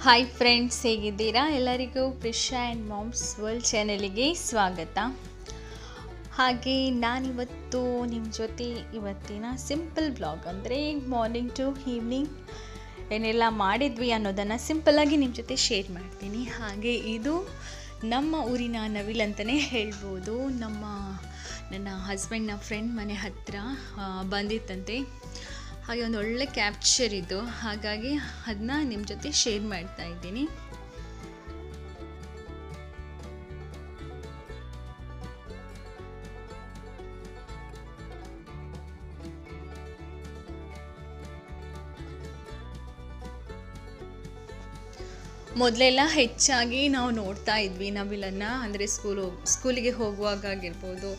Hi friends, ಹೇಗಿದ್ದೀರಾ? ಎಲ್ಲರಿಗೂ Prisha and moms world ಚಾನಲಿಗೆ ಸ್ವಾಗತ. ಹಾಗೆ ನಾನಿವತ್ತು ನಿಮ್ಮ ಜೊತೆ ಇವತ್ತಿನ ಸಿಂಪಲ್ ಬ್ಲಾಗ್ ಅಂದರೆ ಮಾರ್ನಿಂಗ್ ಟು ಈವ್ನಿಂಗ್ ಏನೆಲ್ಲ ಮಾಡಿದ್ವಿ ಅನ್ನೋದನ್ನು ಸಿಂಪಲ್ಲಾಗಿ ನಿಮ್ಮ ಜೊತೆ ಶೇರ್ ಮಾಡ್ತೀನಿ. ಹಾಗೆ ಇದು ನಮ್ಮ ಊರಿನ ನವಿಲು ಅಂತಲೇ ಹೇಳ್ಬೋದು. ನನ್ನ ಹಸ್ಬೆಂಡ್ನ ಫ್ರೆಂಡ್ ಮನೆ ಹತ್ತಿರ ಬಂದಿತ್ತಂತೆ. ಹಾಗೆ ಒಂದು ಒಳ್ಳೆ ಕ್ಯಾಪ್ಚರ್ ಇದು, ಹಾಗಾಗಿ ಅದನ್ನ ನಿಮ್ಮ ಜೊತೆ ಶೇರ್ ಮಾಡ್ತಾ ಇದ್ದೀನಿ. ಮೊದಲೆಲ್ಲ ಹೆಚ್ಚಾಗಿ ನಾವು ನೋಡ್ತಾ ಇದ್ವಿ ನವಿಲನ್ನು, ಅಂದರೆ ಸ್ಕೂಲಿಗೆ ಹೋಗುವಾಗ ಆಗಿರ್ಬೋದು,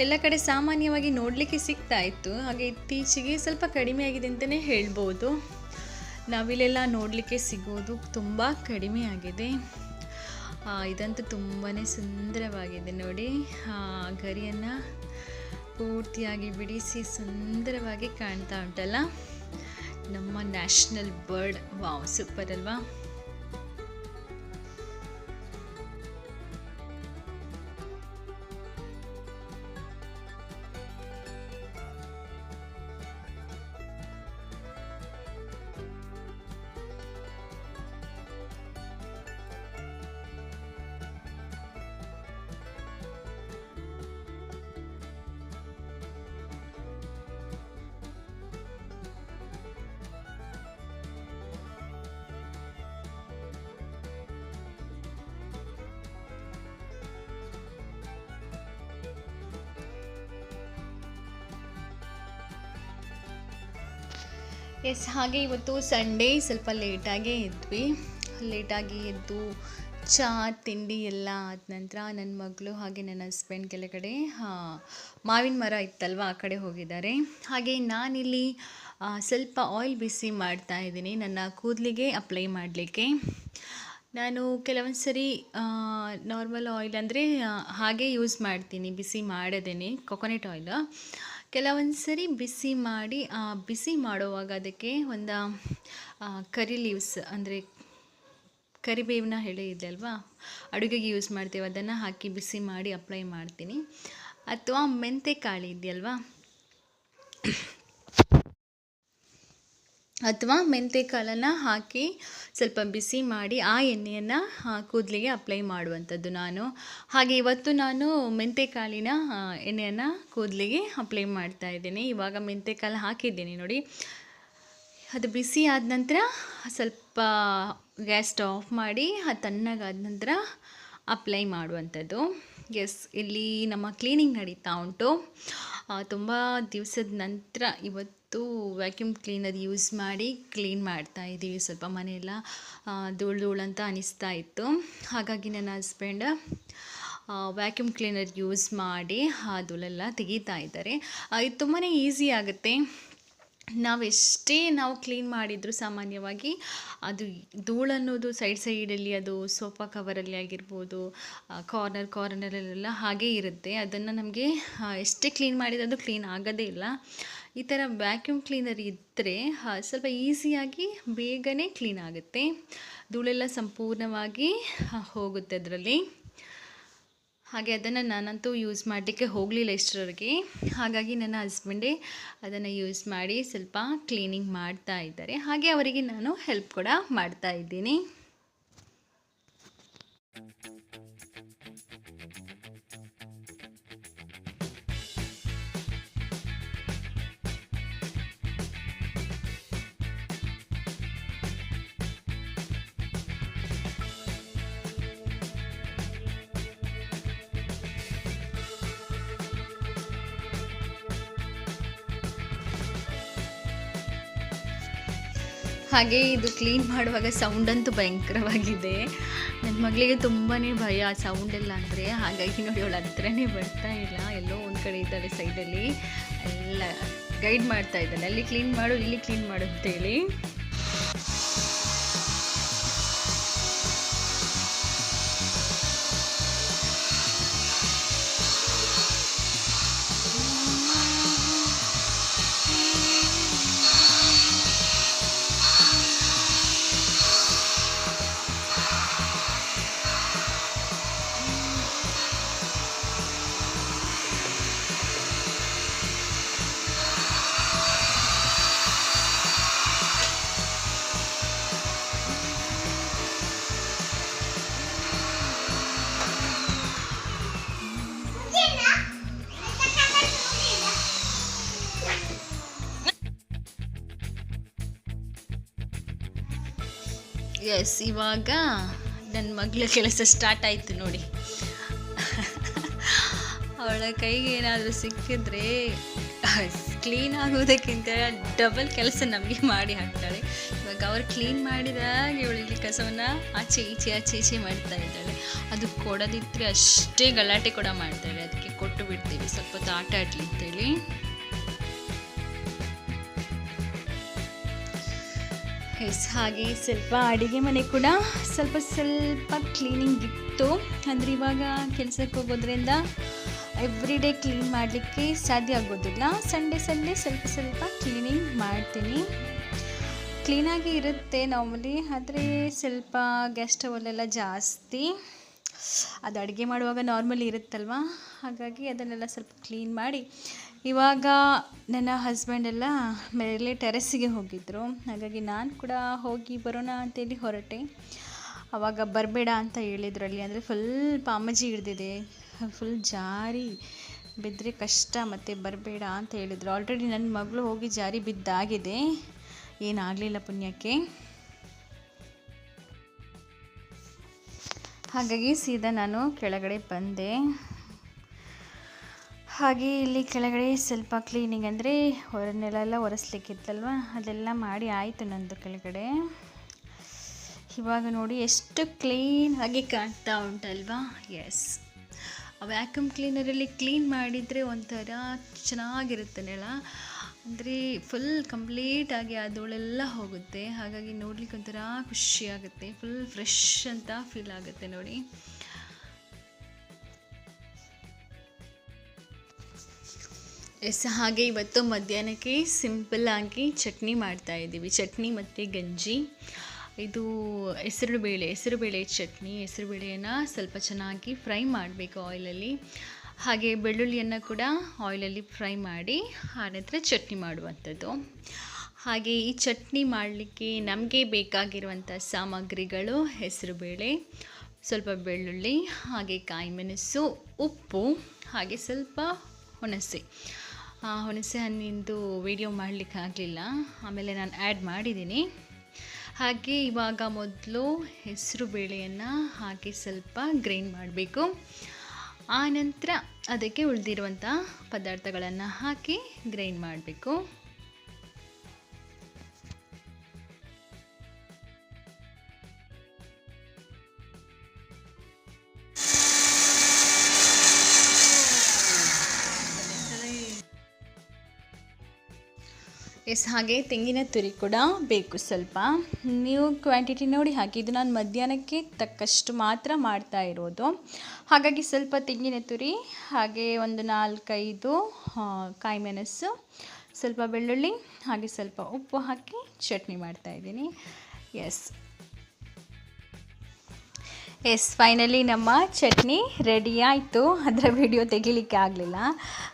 ಎಲ್ಲ ಕಡೆ ಸಾಮಾನ್ಯವಾಗಿ ನೋಡಲಿಕ್ಕೆ ಸಿಗ್ತಾ ಇತ್ತು. ಹಾಗೆ ಇತ್ತೀಚೆಗೆ ಸ್ವಲ್ಪ ಕಡಿಮೆ ಆಗಿದೆ ಅಂತಲೇ ಹೇಳ್ಬೋದು. ನವಿಲೆಲ್ಲ ನೋಡಲಿಕ್ಕೆ ಸಿಗೋದು ತುಂಬ ಕಡಿಮೆ ಆಗಿದೆ. ಇದಂತೂ ತುಂಬಾ ಸುಂದರವಾಗಿದೆ ನೋಡಿ. ಗರಿಯನ್ನು ಪೂರ್ತಿಯಾಗಿ ಬಿಡಿಸಿ ಸುಂದರವಾಗಿ ಕಾಣ್ತಾ ಉಂಟಲ್ಲ. ನಮ್ಮ ನ್ಯಾಷನಲ್ ಬರ್ಡ್. ವಾವ್, ಸೂಪರ್ ಅಲ್ವಾ? ಎಸ್, ಹಾಗೆ ಇವತ್ತು ಸಂಡೇ ಸ್ವಲ್ಪ ಲೇಟಾಗೇ ಎದ್ದು ಚಹಾ ತಿಂಡಿ ಎಲ್ಲ ಆದ ನಂತರ ನನ್ನ ಮಗಳು ಹಾಗೆ ನನ್ನ ಹಸ್ಬೆಂಡ್ ಕೆಳಗಡೆ ಮಾವಿನ ಮರ ಇತ್ತಲ್ವ, ಆ ಕಡೆ ಹೋಗಿದ್ದಾರೆ. ಹಾಗೆ ನಾನಿಲ್ಲಿ ಸ್ವಲ್ಪ ಆಯಿಲ್ ಬಿಸಿ ಮಾಡ್ತಾ ಇದ್ದೀನಿ ನನ್ನ ಕೂದಲಿಗೆ ಅಪ್ಲೈ ಮಾಡಲಿಕ್ಕೆ. ನಾನು ಕೆಲವೊಂದು ಸರಿ ನಾರ್ಮಲ್ ಆಯಿಲ್ ಅಂದರೆ ಹಾಗೆ ಯೂಸ್ ಮಾಡ್ತೀನಿ, ಬಿಸಿ ಮಾಡದೇನೆ, ಕೊಕೊನೆಟ್ ಆಯಿಲ್. ಕೆಲವೊಂದು ಸರಿ ಬಿಸಿ ಮಾಡುವಾಗ ಅದಕ್ಕೆ ಒಂದು ಕರಿ ಲೀವ್ಸ್ ಅಂದರೆ ಕರಿಬೇವಿನ ಎಲೆ ಇದೆ ಅಲ್ವಾ, ಅಡುಗೆಗೆ ಯೂಸ್ ಮಾಡ್ತೇವೆ, ಅದನ್ನು ಹಾಕಿ ಬಿಸಿ ಮಾಡಿ ಅಪ್ಲೈ ಮಾಡ್ತೀನಿ. ಅಥವಾ ಮೆಂತೆ ಕಾಳು ಇದೆಯಲ್ವಾ, ಅಥವಾ ಮೆಂತೆ ಕಾಳನ್ನು ಹಾಕಿ ಸ್ವಲ್ಪ ಬಿಸಿ ಮಾಡಿ ಆ ಎಣ್ಣೆಯನ್ನು ಕೂದಲಿಗೆ ಅಪ್ಲೈ ಮಾಡುವಂಥದ್ದು ನಾನು. ಹಾಗೆ ಇವತ್ತು ನಾನು ಮೆಂತೆ ಕಾಳಿನ ಎಣ್ಣೆಯನ್ನು ಕೂದಲಿಗೆ ಅಪ್ಲೈ ಮಾಡ್ತಾ ಇದ್ದೀನಿ. ಇವಾಗ ಮೆಂತೆ ಕಾಳು ಹಾಕಿದ್ದೀನಿ ನೋಡಿ. ಅದು ಬಿಸಿ ಆದ ನಂತರ ಸ್ವಲ್ಪ ಗ್ಯಾಸ್ ಆಫ್ ಮಾಡಿ ಅದು ತಣ್ಣಗಾದ ನಂತರ ಅಪ್ಲೈ ಮಾಡುವಂಥದ್ದು. ಎಸ್, ಇಲ್ಲಿ ನಮ್ಮ ಕ್ಲೀನಿಂಗ್ ನಡೀತಾ ಉಂಟು. ತುಂಬ ದಿವಸದ ನಂತರ ಇವತ್ತು ವ್ಯಾಕ್ಯೂಮ್ ಕ್ಲೀನರ್ ಯೂಸ್ ಮಾಡಿ ಕ್ಲೀನ್ ಮಾಡ್ತಾ ಇದ್ದೀವಿ. ಸ್ವಲ್ಪ ಮನೆಯೆಲ್ಲ ಧೂಳು ಅಂತ ಅನಿಸ್ತಾ ಇತ್ತು. ಹಾಗಾಗಿ ನನ್ನ ಹಸ್ಬೆಂಡ್ ವ್ಯಾಕ್ಯೂಮ್ ಕ್ಲೀನರ್ ಯೂಸ್ ಮಾಡಿ ಆ ಧೂಳೆಲ್ಲ ತೆಗಿತಾ ಇದ್ದಾರೆ. ಇದು ತುಂಬಾ ಈಸಿ ಆಗುತ್ತೆ. ನಾವು ಕ್ಲೀನ್ ಮಾಡಿದರೂ ಸಾಮಾನ್ಯವಾಗಿ ಅದು ಧೂಳು ಅನ್ನೋದು ಸೈಡಲ್ಲಿ ಅದು ಸೋಫಾ ಕವರಲ್ಲಿ ಆಗಿರ್ಬೋದು, ಕಾರ್ನರಲ್ಲೆಲ್ಲ ಹಾಗೇ ಇರುತ್ತೆ. ಅದನ್ನು ನಮಗೆ ಎಷ್ಟೇ ಕ್ಲೀನ್ ಮಾಡಿದ್ರೆ ಅದು ಕ್ಲೀನ್ ಆಗೋದೇ ಇಲ್ಲ. ಈ ಥರ ವ್ಯಾಕ್ಯೂಮ್ ಕ್ಲೀನರ್ ಇದ್ದರೆ ಸ್ವಲ್ಪ ಈಸಿಯಾಗಿ ಬೇಗನೆ ಕ್ಲೀನ್ ಆಗುತ್ತೆ, ಧೂಳೆಲ್ಲ ಸಂಪೂರ್ಣವಾಗಿ ಹೋಗುತ್ತೆ ಅದರಲ್ಲಿ. ಹಾಗೆ ಅದನ್ನು ನಾನಂತೂ ಯೂಸ್ ಮಾಡಲಿಕ್ಕೆ ಹೋಗಲಿಲ್ಲ ಇಷ್ಟರವರೆಗೆ. ಹಾಗಾಗಿ ನನ್ನ ಹಸ್ಬೆಂಡೇ ಅದನ್ನು ಯೂಸ್ ಮಾಡಿ ಸ್ವಲ್ಪ ಕ್ಲೀನಿಂಗ್ ಮಾಡ್ತಾ ಇದ್ದಾರೆ. ಹಾಗೆ ಅವರಿಗೆ ನಾನು ಹೆಲ್ಪ್ ಕೂಡ ಮಾಡ್ತಾ ಇದ್ದೀನಿ. ಹಾಗೆ ಇದು ಕ್ಲೀನ್ ಮಾಡುವಾಗ ಸೌಂಡಂತೂ ಭಯಂಕರವಾಗಿದೆ. ನನ್ನ ಮಗಳಿಗೆ ತುಂಬಾ ಭಯ ಸೌಂಡೆಲ್ಲ ಅಂದರೆ. ಹಾಗಾಗಿ ನೋಡಿ, ಅವಳು ಹತ್ರನೇ ಬರ್ತಾ ಇಲ್ಲ, ಎಲ್ಲೋ ಒಂದು ಕಡೆ ಇದ್ದಾಳೆ ಸೈಡಲ್ಲಿ, ಎಲ್ಲ ಗೈಡ್ ಮಾಡ್ತಾ ಇದ್ದಾನೆ, ಅಲ್ಲಿ ಕ್ಲೀನ್ ಮಾಡು, ಇಲ್ಲಿ ಕ್ಲೀನ್ ಮಾಡು ಅಂತೇಳಿ. ಎಸ್, ಇವಾಗ ನನ್ನ ಮಗಳ ಕೆಲಸ ಸ್ಟಾರ್ಟ್ ಆಯಿತು ನೋಡಿ. ಅವಳ ಕೈಗೆ ಏನಾದರೂ ಸಿಕ್ಕಿದ್ರೆ ಕ್ಲೀನ್ ಆಗೋದಕ್ಕಿಂತ ಡಬಲ್ ಕೆಲಸ ನಮಗೆ ಮಾಡಿ ಹಾಕ್ತಾಳೆ. ಇವಾಗ ಅವ್ರು ಕ್ಲೀನ್ ಮಾಡಿದಾಗ ಇವಳಿಗೆ ಕಸವನ್ನು ಆಚೆ ಈಚೆ ಮಾಡ್ತಾ ಇದ್ದಾಳೆ. ಅದು ಕೊಡೋದಿದ್ರೆ ಅಷ್ಟೇ ಗಲಾಟೆ ಕೂಡ ಮಾಡ್ತಾಳೆ. ಅದಕ್ಕೆ ಕೊಟ್ಟು ಬಿಡ್ತೀವಿ ಸ್ವಲ್ಪ ಹೊತ್ತು ಆಟ ಆಡಲಿ ಅಂತೇಳಿ. ಎಸ್, ಹಾಗೆ ಸ್ವಲ್ಪ ಅಡುಗೆ ಮನೆ ಕೂಡ ಸ್ವಲ್ಪ ಕ್ಲೀನಿಂಗ್ ಇತ್ತು. ಅಂದರೆ ಇವಾಗ ಕೆಲಸಕ್ಕೆ ಹೋಗೋದ್ರಿಂದ ಎವ್ರಿ ಡೇ ಕ್ಲೀನ್ ಮಾಡಲಿಕ್ಕೆ ಸಾಧ್ಯ ಆಗೋದಿಲ್ಲ. ಸಂಡೇ ಸ್ವಲ್ಪ ಕ್ಲೀನಿಂಗ್ ಮಾಡ್ತೀನಿ. ಕ್ಲೀನಾಗಿ ಇರುತ್ತೆ ನಾರ್ಮಲಿ, ಆದರೆ ಸ್ವಲ್ಪ ಗ್ಯಾಸ್ ಸ್ಟವಲ್ಲೆಲ್ಲ ಜಾಸ್ತಿ ಅದು ಅಡುಗೆ ಮಾಡುವಾಗ ನಾರ್ಮಲಿ ಇರುತ್ತಲ್ವ, ಹಾಗಾಗಿ ಅದನ್ನೆಲ್ಲ ಸ್ವಲ್ಪ ಕ್ಲೀನ್ ಮಾಡಿ. ಇವಾಗ ನನ್ನ ಹಸ್ಬೆಂಡೆಲ್ಲ ಮೇಲೆ ಟೆರೆಸ್ಸಿಗೆ ಹೋಗಿದ್ದರು, ಹಾಗಾಗಿ ನಾನು ಕೂಡ ಹೋಗಿ ಬರೋಣ ಅಂತೇಳಿ ಹೊರಟೆ. ಆವಾಗ ಬರಬೇಡ ಅಂತ ಹೇಳಿದ್ರಲ್ಲಿ, ಅಂದರೆ ಫುಲ್ ಪಾಮಜಿ ಹಿಡ್ದಿದೆ, ಫುಲ್ ಜಾರಿ ಬಿದ್ದರೆ ಕಷ್ಟ, ಮತ್ತು ಬರಬೇಡ ಅಂತ ಹೇಳಿದರು. ಆಲ್ರೆಡಿ ನನ್ನ ಮಗಳು ಹೋಗಿ ಜಾರಿ ಬಿದ್ದಾಗಿದೆ, ಏನಾಗಲಿಲ್ಲ ಪುಣ್ಯಕ್ಕೆ. ಹಾಗಾಗಿ ಸೀದಾ ನಾನು ಕೆಳಗಡೆ ಬಂದೆ. ಹಾಗೆ ಇಲ್ಲಿ ಕೆಳಗಡೆ ಸ್ವಲ್ಪ ಕ್ಲೀನಿಂಗ್, ಅಂದರೆ ಹೊರನೆಲ್ಲ ಒರೆಸ್ಲಿಕ್ಕಿತ್ತಲ್ವ, ಅದೆಲ್ಲ ಮಾಡಿ ಆಯಿತು ನಂದು ಕೆಳಗಡೆ. ಇವಾಗ ನೋಡಿ ಎಷ್ಟು ಕ್ಲೀನ್ ಆಗಿ ಕಾಣ್ತಾ ಉಂಟಲ್ವಾ. ಎಸ್, ವ್ಯಾಕ್ಯೂಮ್ ಕ್ಲೀನರಲ್ಲಿ ಕ್ಲೀನ್ ಮಾಡಿದರೆ ಒಂಥರ ಚೆನ್ನಾಗಿರುತ್ತೆ ನೆಲ, ಅಂದರೆ ಫುಲ್ ಕಂಪ್ಲೀಟಾಗಿ ಆ ಧೂಳೆಲ್ಲ ಹೋಗುತ್ತೆ. ಹಾಗಾಗಿ ನೋಡ್ಲಿಕ್ಕೆ ಒಂಥರ ಖುಷಿಯಾಗುತ್ತೆ, ಫುಲ್ ಫ್ರೆಶ್ ಅಂತ ಫೀಲ್ ಆಗುತ್ತೆ ನೋಡಿ. ಎಸ್, ಹಾಗೆ ಇವತ್ತು ಮಧ್ಯಾಹ್ನಕ್ಕೆ ಸಿಂಪಲ್ಲಾಗಿ ಚಟ್ನಿ ಮಾಡ್ತಾಯಿದ್ದೀವಿ. ಚಟ್ನಿ ಮತ್ತು ಗಂಜಿ. ಇದು ಹೆಸರುಬೇಳೆ ಚಟ್ನಿ. ಹೆಸರುಬೇಳೆಯನ್ನು ಸ್ವಲ್ಪ ಚೆನ್ನಾಗಿ ಫ್ರೈ ಮಾಡಬೇಕು ಆಯಿಲಲ್ಲಿ. ಹಾಗೆ ಬೆಳ್ಳುಳ್ಳಿಯನ್ನು ಕೂಡ ಆಯಿಲಲ್ಲಿ ಫ್ರೈ ಮಾಡಿ ಆನಂತರ ಚಟ್ನಿ ಮಾಡುವಂಥದ್ದು. ಹಾಗೆ ಈ ಚಟ್ನಿ ಮಾಡಲಿಕ್ಕೆ ನಮಗೆ ಬೇಕಾಗಿರುವಂಥ ಸಾಮಗ್ರಿಗಳು: ಹೆಸರುಬೇಳೆ, ಸ್ವಲ್ಪ ಬೆಳ್ಳುಳ್ಳಿ, ಹಾಗೆ ಕಾಯಿ ಮೆಣಸು, ಉಪ್ಪು, ಹಾಗೆ ಸ್ವಲ್ಪ ಹುಣಸೆ ಹಣ್ಣಿಂದು ವಿಡಿಯೋ ಮಾಡಲಿಕ್ಕೆ ಆಗಲಿಲ್ಲ, ಆಮೇಲೆ ನಾನು ಆ್ಯಡ್ ಮಾಡಿದ್ದೀನಿ. ಹಾಗೆ ಇವಾಗ ಮೊದಲು ಹೆಸರು ಬೇಳೆಯನ್ನು ಹಾಕಿ ಸ್ವಲ್ಪ ಗ್ರೈಂಡ್ ಮಾಡಬೇಕು. ಆನಂತರ ಅದಕ್ಕೆ ಉಳಿದಿರುವಂಥ ಪದಾರ್ಥಗಳನ್ನು ಹಾಕಿ ಗ್ರೈಂಡ್ ಮಾಡಬೇಕು. ಎಸ್, ಹಾಗೆ ತೆಂಗಿನ ತುರಿ ಕೂಡ ಬೇಕು ಸ್ವಲ್ಪ. ನೀವು ಕ್ವಾಂಟಿಟಿ ನೋಡಿ ಹಾಕಿ. ಇದು ನಾನು ಮಧ್ಯಾಹ್ನಕ್ಕೆ ತಕ್ಕಷ್ಟು ಮಾತ್ರ ಮಾಡ್ತಾ ಇರೋದು, ಹಾಗಾಗಿ ಸ್ವಲ್ಪ ತೆಂಗಿನ ತುರಿ, ಹಾಗೆ ಒಂದು 4-5 ಕಾಯಿ ಮೆಣಸು, ಸ್ವಲ್ಪ ಬೆಳ್ಳುಳ್ಳಿ, ಹಾಗೆ ಸ್ವಲ್ಪ ಉಪ್ಪು ಹಾಕಿ ಚಟ್ನಿ ಮಾಡ್ತಾಯಿದ್ದೀನಿ. ಎಸ್, ಫೈನಲಿ ನಮ್ಮ ಚಟ್ನಿ ರೆಡಿ ಆಯಿತು. ಅದರ ವಿಡಿಯೋ ತೆಗಿಲಿಕ್ಕೆ ಆಗಲಿಲ್ಲ.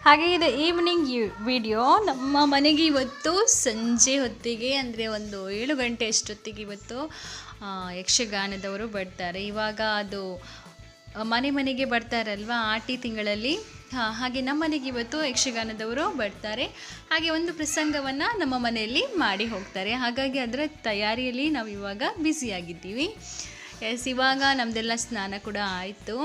ಹಾಗೆ ಇದು ಈವ್ನಿಂಗ್ ವಿಡಿಯೋ. ನಮ್ಮ ಮನೆಗೆ ಇವತ್ತು ಸಂಜೆ ಹೊತ್ತಿಗೆ, ಅಂದರೆ ಒಂದು 7 ಗಂಟೆ ಅಷ್ಟೊತ್ತಿಗೆ ಇವತ್ತು ಯಕ್ಷಗಾನದವರು ಬರ್ತಾರೆ. ಇವಾಗ ಅದು ಮನೆಗೆ ಬರ್ತಾರಲ್ವ ಆಟಿ ತಿಂಗಳಲ್ಲಿ, ಹಾಗೆ ನಮ್ಮ ಮನೆಗೆ ಇವತ್ತು ಯಕ್ಷಗಾನದವರು ಬರ್ತಾರೆ. ಹಾಗೆ ಒಂದು ಪ್ರಸಂಗವನ್ನು ನಮ್ಮ ಮನೆಯಲ್ಲಿ ಮಾಡಿ ಹೋಗ್ತಾರೆ. ಹಾಗಾಗಿ ಅದರ ತಯಾರಿಯಲ್ಲಿ ನಾವು ಇವಾಗ ಬ್ಯುಸಿಯಾಗಿದ್ದೀವಿ. ಎಸ್, ಇವಾಗ ನಮ್ಮದೆಲ್ಲ ಸ್ನಾನ ಕೂಡ ಆಯಿತು.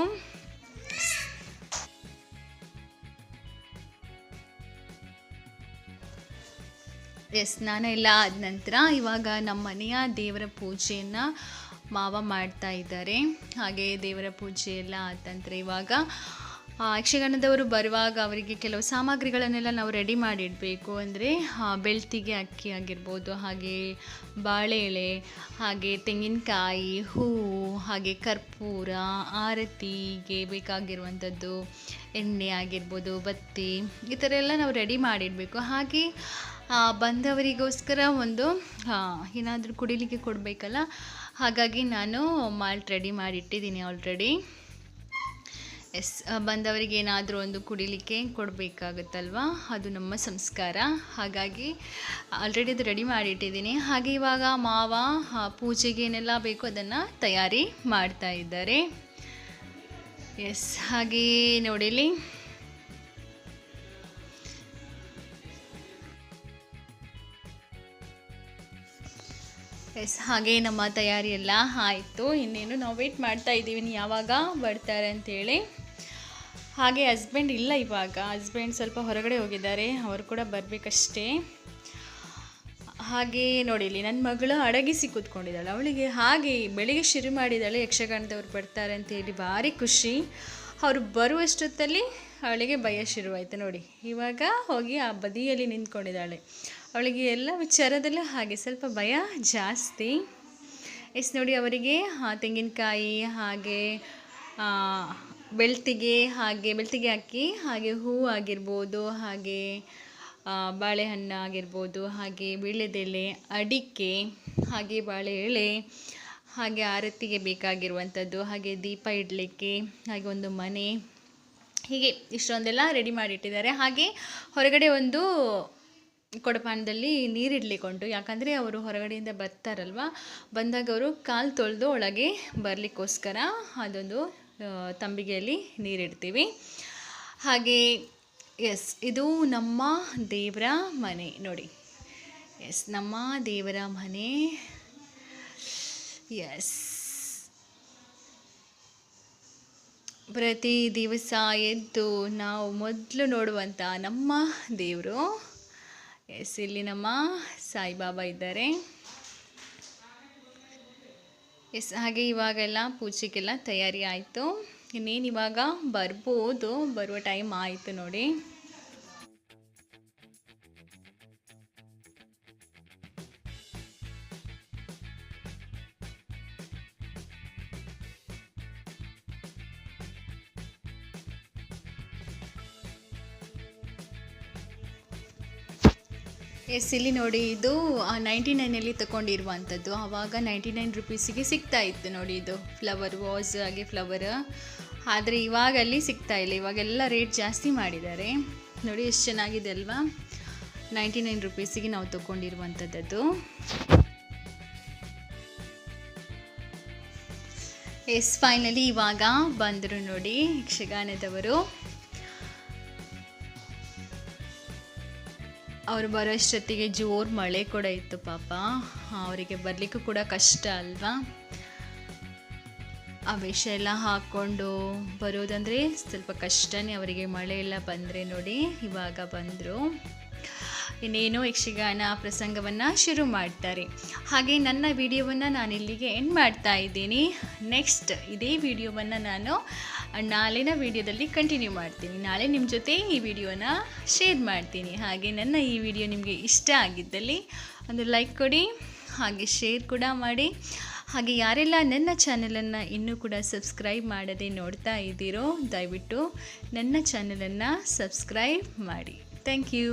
ಸ್ನಾನ ಎಲ್ಲ ಆದ ನಂತರ ಇವಾಗ ನಮ್ಮ ಮನೆಯ ದೇವರ ಪೂಜೆಯನ್ನು ಮಾವ ಮಾಡ್ತಾ ಇದ್ದಾರೆ. ಹಾಗೆ ದೇವರ ಪೂಜೆ ಎಲ್ಲ ಆದ ನಂತರ ಇವಾಗ ಯಕ್ಷಗಾನದವರು ಬರುವಾಗ ಅವರಿಗೆ ಕೆಲವು ಸಾಮಗ್ರಿಗಳನ್ನೆಲ್ಲ ನಾವು ರೆಡಿ ಮಾಡಿಡಬೇಕು. ಅಂದರೆ ಬೆಳ್ತಿಗೆ ಅಕ್ಕಿ ಆಗಿರ್ಬೋದು, ಹಾಗೆ ಬಾಳೆ ಎಲೆ, ಹಾಗೆ ತೆಂಗಿನಕಾಯಿ, ಹೂವು, ಹಾಗೆ ಕರ್ಪೂರ, ಆರತಿಗೆ ಬೇಕಾಗಿರುವಂಥದ್ದು ಎಣ್ಣೆ ಆಗಿರ್ಬೋದು, ಬತ್ತಿ, ಈ ಥರ ಎಲ್ಲ ನಾವು ರೆಡಿ ಮಾಡಿಡಬೇಕು. ಹಾಗೆ ಬಂದವರಿಗೋಸ್ಕರ ಒಂದು ಏನಾದರೂ ಕುಡಿಲಿಕ್ಕೆ ಕೊಡಬೇಕಲ್ಲ, ಹಾಗಾಗಿ ನಾನು ಮಾಲ್ಟ್ ರೆಡಿ ಮಾಡಿಟ್ಟಿದ್ದೀನಿ ಆಲ್ರೆಡಿ. ಬಂದವರಿಗೆ ಏನಾದರೂ ಒಂದು ಕುಡಿಲಿಕ್ಕೆ ಕೊಡಬೇಕಾಗುತ್ತಲ್ವ, ಅದು ನಮ್ಮ ಸಂಸ್ಕಾರ. ಹಾಗಾಗಿ ಆಲ್ರೆಡಿ ಅದು ರೆಡಿ ಮಾಡಿಟ್ಟಿದ್ದೀನಿ. ಹಾಗೆ ಇವಾಗ ಮಾವ ಪೂಜೆಗೆ ಏನೆಲ್ಲ ಬೇಕು ಅದನ್ನು ತಯಾರಿ ಮಾಡ್ತಾ ಇದ್ದಾರೆ. ಹಾಗೆ ನೋಡಿಲಿ, ಎಸ್, ಹಾಗೆ ನಮ್ಮ ತಯಾರಿ ಎಲ್ಲ ಆಯಿತು. ಇನ್ನೇನು ನಾವು ವೆಯ್ಟ್ ಮಾಡ್ತಾ ಇದ್ದೀವಿ ಯಾವಾಗ ಬರ್ತಾರೆ ಅಂತೇಳಿ. ಹಾಗೆ ಹಸ್ಬೆಂಡ್ ಇಲ್ಲ ಇವಾಗ, ಹಸ್ಬೆಂಡ್ ಸ್ವಲ್ಪ ಹೊರಗಡೆ ಹೋಗಿದ್ದಾರೆ, ಅವರು ಕೂಡ ಬರಬೇಕಷ್ಟೇ. ಹಾಗೆ ನೋಡಿ ಇಲ್ಲಿ ನನ್ನ ಮಗಳು ಅಡಗಿಸಿ ಕೂತ್ಕೊಂಡಿದ್ದಾಳೆ. ಅವಳಿಗೆ ಹಾಗೆ ಬೆಳಿಗ್ಗೆ ಶುರು ಮಾಡಿದ್ದಾಳೆ ಯಕ್ಷಗಾನದವ್ರು ಬರ್ತಾರೆ ಅಂತೇಳಿ, ಭಾರಿ ಖುಷಿ. ಅವರು ಬರುವಷ್ಟೊತ್ತಲ್ಲಿ ಅವಳಿಗೆ ಭಯ ಶುರುವಾಯಿತು ನೋಡಿ. ಇವಾಗ ಹೋಗಿ ಆ ಬದಿಯಲ್ಲಿ ನಿಂತ್ಕೊಂಡಿದ್ದಾಳೆ. ಅವಳಿಗೆ ಎಲ್ಲ ವಿಚಾರದಲ್ಲೂ ಹಾಗೆ ಸ್ವಲ್ಪ ಭಯ ಜಾಸ್ತಿ. ಎಸ್ ನೋಡಿ, ಅವರಿಗೆ ತೆಂಗಿನಕಾಯಿ ಹಾಗೆ ಬೆಳ್ತಿಗೆ ಹಾಕಿ, ಹಾಗೆ ಹೂವು ಆಗಿರ್ಬೋದು, ಹಾಗೆ ಬಾಳೆಹಣ್ಣು ಆಗಿರ್ಬೋದು, ಹಾಗೆ ವೀಳ್ಯದೆಲೆ, ಅಡಿಕೆ, ಹಾಗೆ ಬಾಳೆ ಎಲೆ, ಹಾಗೆ ಆರತಿಗೆ ಬೇಕಾಗಿರುವಂಥದ್ದು, ಹಾಗೆ ದೀಪ ಇಡಲಿಕ್ಕೆ, ಹಾಗೆ ಒಂದು ಮನೆ, ಹೀಗೆ ಇಷ್ಟೊಂದೆಲ್ಲ ರೆಡಿ ಮಾಡಿಟ್ಟಿದ್ದಾರೆ. ಹಾಗೆ ಹೊರಗಡೆ ಒಂದು ಕೊಡಪಾನದಲ್ಲಿ ನೀರಿಡಲಿಕ್ಕೆ ಉಂಟು. ಯಾಕಂದರೆ ಅವರು ಹೊರಗಡೆಯಿಂದ ಬರ್ತಾರಲ್ವ, ಬಂದಾಗ ಅವರು ಕಾಲು ತೊಳೆದು ಒಳಗೆ ಬರಲಿಕ್ಕೋಸ್ಕರ ಅದೊಂದು ತಂಬಿಗೆಯಲ್ಲಿ ನೀರಿಡ್ತೀವಿ. ಹಾಗೆ ಎಸ್, ಇದು ನಮ್ಮ ದೇವರ ಮನೆ ನೋಡಿ. ಎಸ್, ನಮ್ಮ ದೇವರ ಮನೆ. ಎಸ್, ಪ್ರತಿ ದಿವಸ ಎದ್ದು ನಾವು ಮೊದಲು ನೋಡುವಂಥ ನಮ್ಮ ದೇವರು. ಎಸ್, ಇಲ್ಲಿ ನಮ್ಮ ಸಾಯಿಬಾಬಾ ಇದ್ದಾರೆ. ಎಸ್, ಹಾಗೆ ಇವಾಗೆಲ್ಲ ಪೂಜೆಗೆಲ್ಲ ತಯಾರಿ ಆಯಿತು. ಇನ್ನೇನು ಇವಾಗ ಬರ್ಬೋದು, ಬರುವ ಟೈಮ್ ಆಯಿತು ನೋಡಿ. ಎಸ್, ಇಲ್ಲಿ ನೋಡಿ, ಇದು 99ನಲ್ಲಿ ತಗೊಂಡಿರುವಂಥದ್ದು. ಆವಾಗ 99 ರುಪೀಸಿಗೆ ಸಿಗ್ತಾ ಇತ್ತು ನೋಡಿ. ಇದು ಫ್ಲವರ್ ವಾಸ್, ಹಾಗೆ ಫ್ಲವರ್. ಆದರೆ ಇವಾಗ ಅಲ್ಲಿ ಸಿಗ್ತಾ ಇಲ್ಲ, ಇವಾಗೆಲ್ಲ ರೇಟ್ ಜಾಸ್ತಿ ಮಾಡಿದ್ದಾರೆ ನೋಡಿ. ಎಷ್ಟು ಚೆನ್ನಾಗಿದೆ ಅಲ್ವಾ? 99 ರುಪೀಸಿಗೆ ನಾವು ತಗೊಂಡಿರುವಂಥದ್ದು. ಎಸ್, ಫೈನಲಿ ಇವಾಗ ಬಂದರು ನೋಡಿ ಯಕ್ಷಗಾನದವರು. ಅವರು ಬರೋಷ್ಟೊತ್ತಿಗೆ ಜೋರು ಮಳೆ ಕೂಡ ಇತ್ತು ಪಾಪ. ಅವರಿಗೆ ಬರಲಿಕ್ಕೂ ಕೂಡ ಕಷ್ಟ ಅಲ್ವಾ? ಆ ವೇಷ ಎಲ್ಲ ಹಾಕ್ಕೊಂಡು ಬರೋದಂದರೆ ಸ್ವಲ್ಪ ಕಷ್ಟನೇ ಅವರಿಗೆ, ಮಳೆ ಎಲ್ಲ ಬಂದರೆ ನೋಡಿ. ಇವಾಗ ಬಂದರು, ಇನ್ನೇನು ಯಕ್ಷಗಾನ ಪ್ರಸಂಗವನ್ನು ಶುರು ಮಾಡ್ತಾರೆ. ಹಾಗೆ ನನ್ನ ವಿಡಿಯೋವನ್ನು ನಾನು ಇಲ್ಲಿಗೆ ಎಂಡ್ ಮಾಡ್ತಾ ಇದ್ದೀನಿ. ನೆಕ್ಸ್ಟ್ ಇದೇ ವಿಡಿಯೋವನ್ನು ನಾನು ನಾಳಿನ ವಿಡಿಯೋದಲ್ಲಿ ಕಂಟಿನ್ಯೂ ಮಾಡ್ತೀನಿ. ನಾಳೆ ನಿಮ್ಮ ಜೊತೆ ಈ ವಿಡಿಯೋನ ಶೇರ್ ಮಾಡ್ತೀನಿ. ಹಾಗೆ ನನ್ನ ಈ ವಿಡಿಯೋ ನಿಮಗೆ ಇಷ್ಟ ಆಗಿದ್ದಲ್ಲಿ ಒಂದು ಲೈಕ್ ಕೊಡಿ, ಹಾಗೆ ಶೇರ್ ಕೂಡ ಮಾಡಿ. ಹಾಗೆ ಯಾರೆಲ್ಲ ನನ್ನ ಚಾನಲನ್ನು ಇನ್ನೂ ಕೂಡ ಸಬ್ಸ್ಕ್ರೈಬ್ ಮಾಡದೆ ನೋಡ್ತಾ ಇದ್ದೀರೋ, ದಯವಿಟ್ಟು ನನ್ನ ಚಾನಲನ್ನು ಸಬ್ಸ್ಕ್ರೈಬ್ ಮಾಡಿ. Thank you.